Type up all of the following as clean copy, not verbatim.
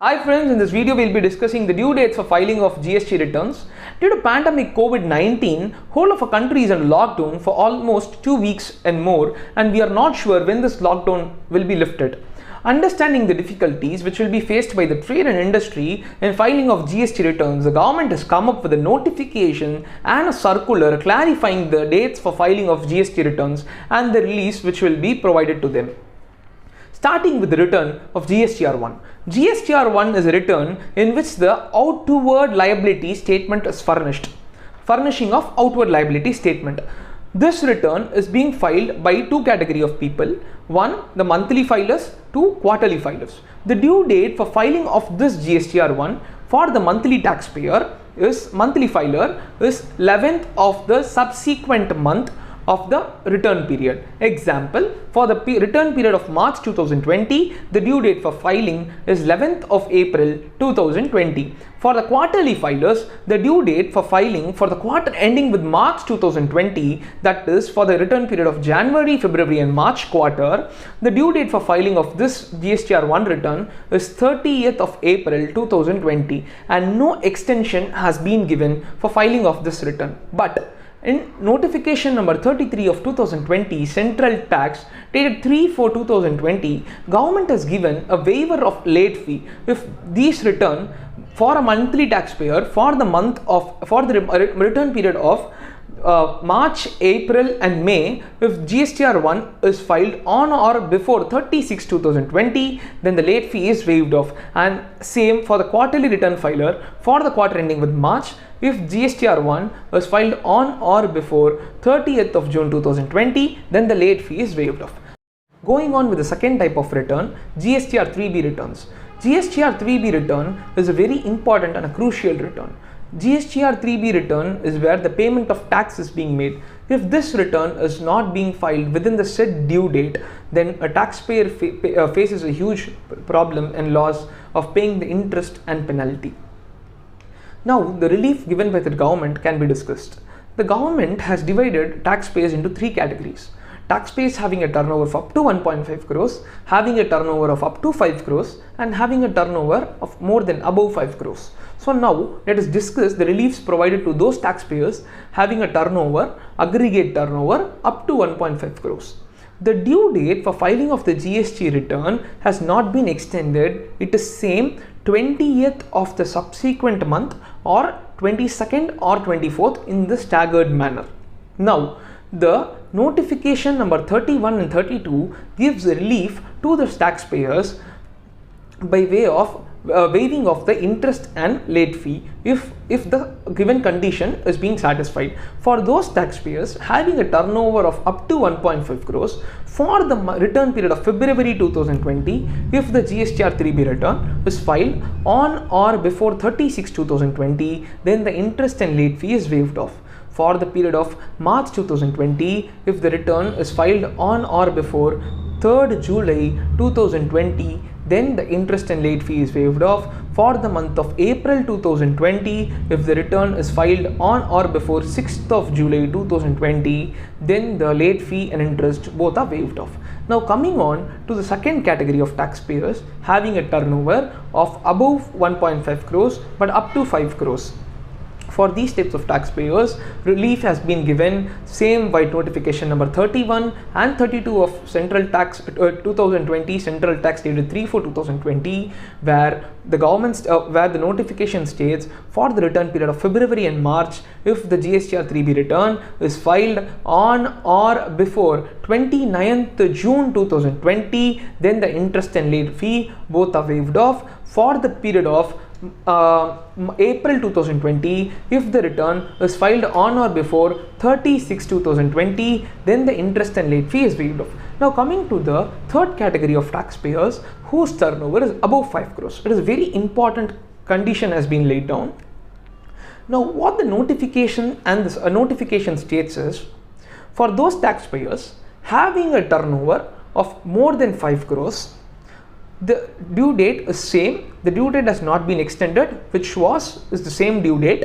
Hi friends, in this video we'll be discussing the due dates for filing of GST returns. Due to pandemic COVID-19, whole of a country is in lockdown for almost 2 weeks and more, and we are not sure when this lockdown will be lifted. Understanding the difficulties which will be faced by the trade and industry in filing of GST returns, the government has come up with a notification and a circular clarifying the dates for filing of GST returns and the release which will be provided to them. Starting with the return of GSTR1. GSTR1 is a return in which the outward liability statement is furnished. Furnishing of outward liability statement. This return is being filed by two categories of people. One, the monthly filers, two, quarterly filers. The due date for filing of this GSTR1 for the monthly taxpayer is monthly filer is 11th of the subsequent month of the return period. Example, for the return period of March 2020, the due date for filing is 11th of April 2020. For the quarterly filers, the due date for filing for the quarter ending with March 2020, that is for the return period of January, February and March quarter, the due date for filing of this GSTR1 return is 30th of April 2020, and no extension has been given for filing of this return. But in notification number 33 of 2020 central tax dated 3/4/2020, government has given a waiver of late fee if these return for a monthly taxpayer for the return period of March, April and May. If GSTR1 is filed on or before 30/6/2020, then the late fee is waived off, and same for the quarterly return filer for the quarter ending with March. If GSTR1 was filed on or before 30th of June 2020, then the late fee is waived off. Going on with the second type of return, GSTR3B returns. GSTR3B return is a very important and a crucial return. GSTR3B return is where the payment of tax is being made. If this return is not being filed within the said due date, then a taxpayer faces a huge problem and loss of paying the interest and penalty. Now, the relief given by the government can be discussed. The government has divided taxpayers into three categories. Taxpayers having a turnover of up to 1.5 crores, having a turnover of up to 5 crores, and having a turnover of more than above 5 crores. So now let us discuss the reliefs provided to those taxpayers having a turnover, aggregate turnover up to 1.5 crores. The due date for filing of the GST return has not been extended. It is same 20th of the subsequent month or 22nd or 24th in the staggered manner. Now, the notification number 31 and 32 gives relief to the taxpayers by way of waiving of the interest and late fee if the given condition is being satisfied. For those taxpayers having a turnover of up to 1.5 crores for the return period of February 2020, if the GSTR3B return is filed on or before 30/6/2020, then the interest and late fee is waived off. For the period of March 2020, if the return is filed on or before 3rd July 2020, then the interest and late fee is waived off. For the month of April 2020, if the return is filed on or before 6th of July 2020, then the late fee and interest both are waived off. Now, coming on to the second category of taxpayers having a turnover of above 1.5 crores but up to 5 crores. For these types of taxpayers, relief has been given same by notification number 31 and 32 of central tax 2020 central tax dated 3/4/2020, where the where the notification states for the return period of February and March, if the GSTR3B return is filed on or before 29th June 2020, then the interest and late fee both are waived off. For the period of April 2020, if the return is filed on or before 30/6/2020, then the interest and late fee is waived off. Now, coming to the third category of taxpayers whose turnover is above 5 crores. It is a very important condition has been laid down. Now, what the notification and this notification states is, for those taxpayers having a turnover of more than 5 crores, the due date is same. The due date has not been extended, which is the same due date.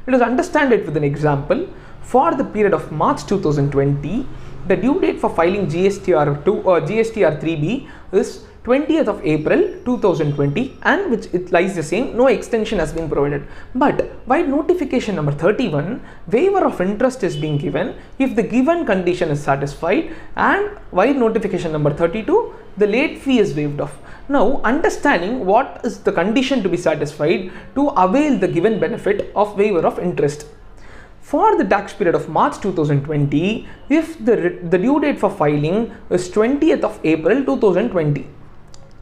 Let us understand it with an example. For the period of March 2020, the due date for filing GSTR2 or GSTR3B is 20th of April 2020, and which it lies the same, no extension has been provided. But while notification number 31, waiver of interest is being given if the given condition is satisfied, and while notification number 32, the late fee is waived off. Now, understanding what is the condition to be satisfied to avail the given benefit of waiver of interest. For the tax period of March 2020, if the due date for filing is 20th of April 2020.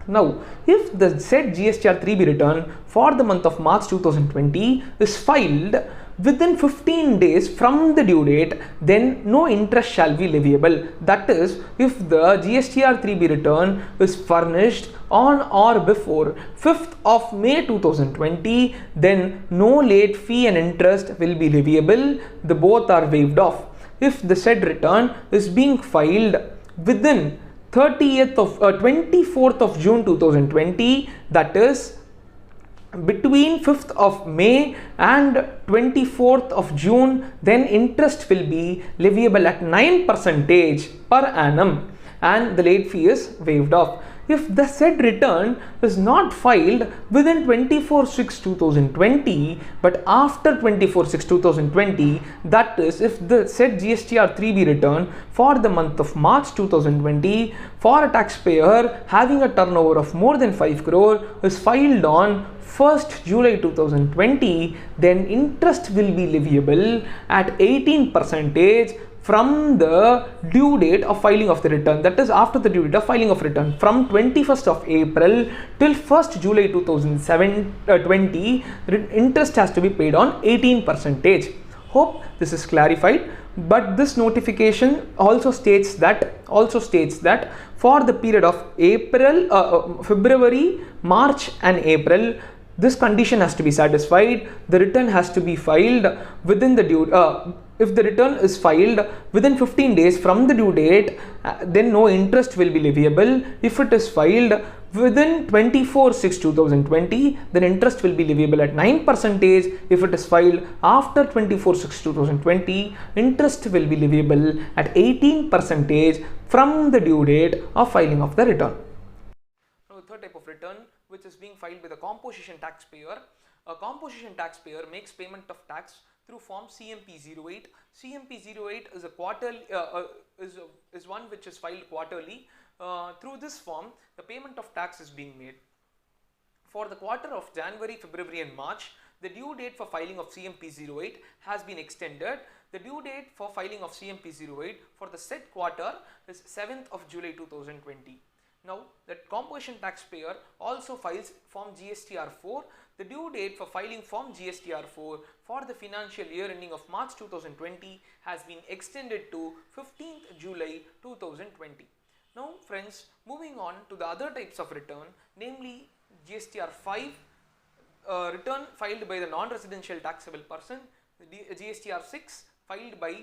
Now, if the said GSTR 3B return for the month of March 2020 is filed within 15 days from the due date, then no interest shall be leviable. That is, if the GSTR 3B return is furnished on or before 5th of May 2020, then no late fee and interest will be leviable. The both are waived off. If the said return is being filed within 24th of June 2020, that is between 5th of May and 24th of June, then interest will be leviable at 9% per annum and the late fee is waived off. If the said return is not filed within 24/6/2020 but after 24/6/2020, that is, if the said GSTR 3B return for the month of March 2020 for a taxpayer having a turnover of more than 5 crore is filed on 1st July 2020, then interest will be leviable at 18% from the due date of filing of the return, that is after the due date of filing of return, from 21st of April till 1st July 2020, interest has to be paid on 18%. Hope this is clarified. But this notification also states that for the period of February, March and April, this condition has to be satisfied. The return has to be filed within the due if the return is filed within 15 days from the due date, then no interest will be leviable. If it is filed within 24/6/2020, then interest will be leviable at 9%. If it is filed after 24/6/2020, interest will be leviable at 18% from the due date of filing of the return. Now, the third type of return, which is being filed by the composition taxpayer. A composition taxpayer makes payment of tax through form CMP08. CMP08 is a quarterly is one which is filed quarterly. Through this form, the payment of tax is being made. For the quarter of January, February and March, the due date for filing of CMP08 has been extended. The due date for filing of CMP08 for the said quarter is 7th of July 2020. Now, the composition taxpayer also files form GSTR4. The due date for filing form GSTR4 for the financial year ending of March 2020 has been extended to 15th July 2020. Now, friends, moving on to the other types of return, namely GSTR5, return filed by the non-residential taxable person, GSTR6 filed by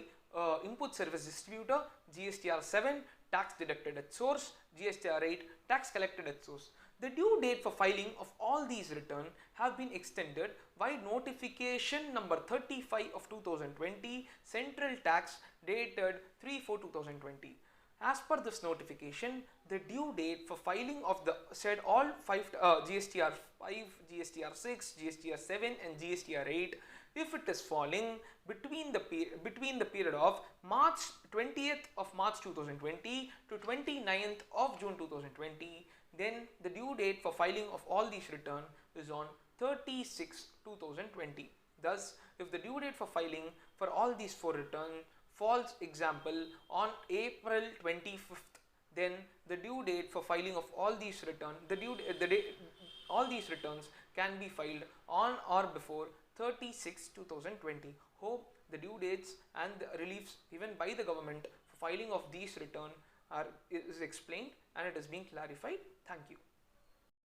input service distributor, GSTR7 tax deducted at source, GSTR8 tax collected at source. The due date for filing of all these returns have been extended by notification number 35 of 2020, central tax dated 3/4/2020. As per this notification, the due date for filing of the said all 5 GSTR5, GSTR6, GSTR7 and GSTR8, if it is falling between the period of March 20th of March 2020 to 29th of June 2020, then the due date for filing of all these returns is on 30/6/2020. Thus, if the due date for filing for all these 4 returns falls, example, on April 25th, then the due date for filing of all these returns, all these returns can be filed on or before 30/6/2020. Hope the due dates and the reliefs given by the government for filing of these returns is explained and it is being clarified. Thank you.